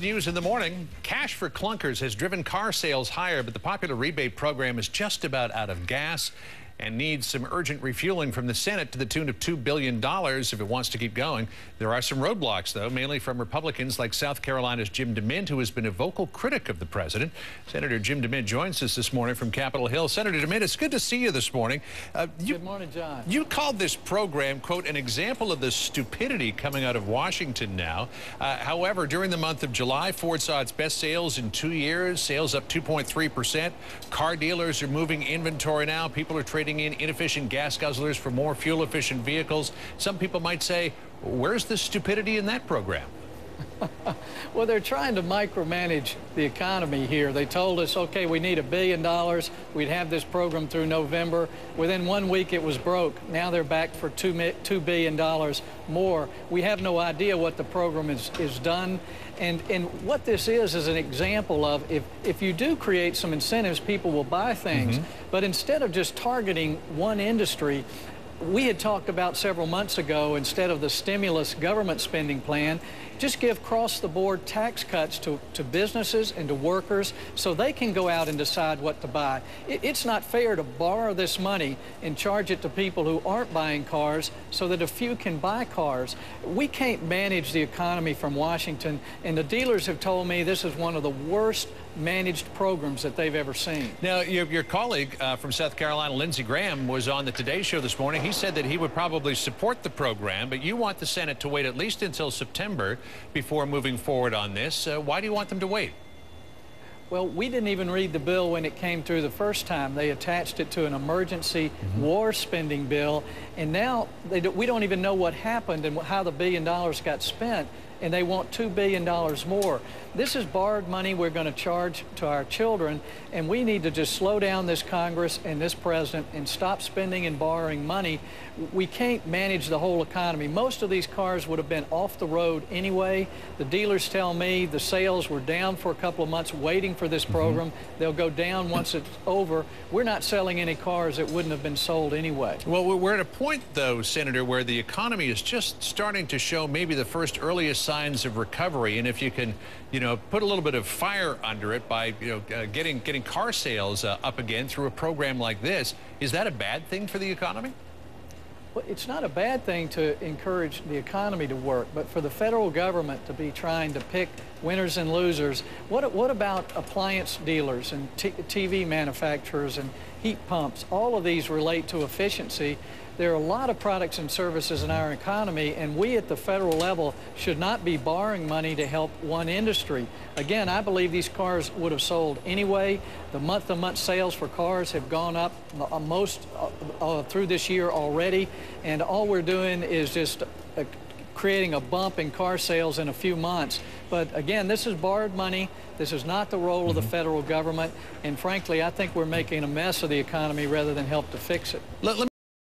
News in the morning. Cash for Clunkers has driven car sales higher, but the popular rebate program is just about out of gas and needs some urgent refueling from the Senate to the tune of $2 billion if it wants to keep going. There are some roadblocks, though, mainly from Republicans like South Carolina's Jim DeMint, who has been a vocal critic of the president. Senator Jim DeMint joins us this morning from Capitol Hill. Senator DeMint, it's good to see you this morning. Good morning, John. You called this program, quote, an example of the stupidity coming out of Washington now. However, during the month of July, Ford saw its best sales in 2 years, sales up 2.3%. Car dealers are moving inventory now. People are trading in inefficient gas guzzlers for more fuel-efficient vehicles. Some people might say, where's the stupidity in that program? Well, they're trying to micromanage the economy here. They told us, okay, we need $1 billion. We'd have this program through November. Within 1 week, it was broke. Now they're back for $2 billion more. We have no idea what the program is done. And what this is an example of if you do create some incentives, people will buy things. But instead of just targeting one industry, we had talked about several months ago, instead of the stimulus government spending plan, just give across-the-board tax cuts to businesses and to workers so they can go out and decide what to buy. It's not fair to borrow this money and charge it to people who aren't buying cars so that a few can buy cars. We can't manage the economy from Washington, and the dealers have told me this is one of the worst managed programs that they've ever seen. Now, your colleague from South Carolina, Lindsey Graham, was on the Today Show this morning. He said that he would probably support the program, but you want the Senate to wait at least until September before moving forward on this. Why do you want them to wait? Well, we didn't even read the bill when it came through the first time. They attached it to an emergency war spending bill, and now we don't even know what happened and how the $1 billion got spent, and they want $2 billion more. This is borrowed money we're going to charge to our children, and we need to just slow down this Congress and this president and stop spending and borrowing money. We can't manage the whole economy. Most of these cars would have been off the road anyway. The dealers tell me the sales were down for a couple of months waiting for this program. They'll go down once it's over. We're not selling any cars that wouldn't have been sold anyway. Well, we're at a point, though, Senator, where the economy is just starting to show maybe the first earliest signs of recovery, and if you can, put a little bit of fire under it by, getting car sales up again through a program like this, is that a bad thing for the economy? Well, it's not a bad thing to encourage the economy to work, but for the federal government to be trying to pick winners and losers, what about appliance dealers and TV manufacturers and heat pumps? All of these relate to efficiency. There are a lot of products and services in our economy, and we at the federal level should not be borrowing money to help one industry. Again, I believe these cars would have sold anyway. The month-to-month sales for cars have gone up most through this year already, and all we're doing is just creating a bump in car sales in a few months. But again, this is borrowed money. This is not the role of the federal government, and frankly, I think we're making a mess of the economy rather than help to fix it.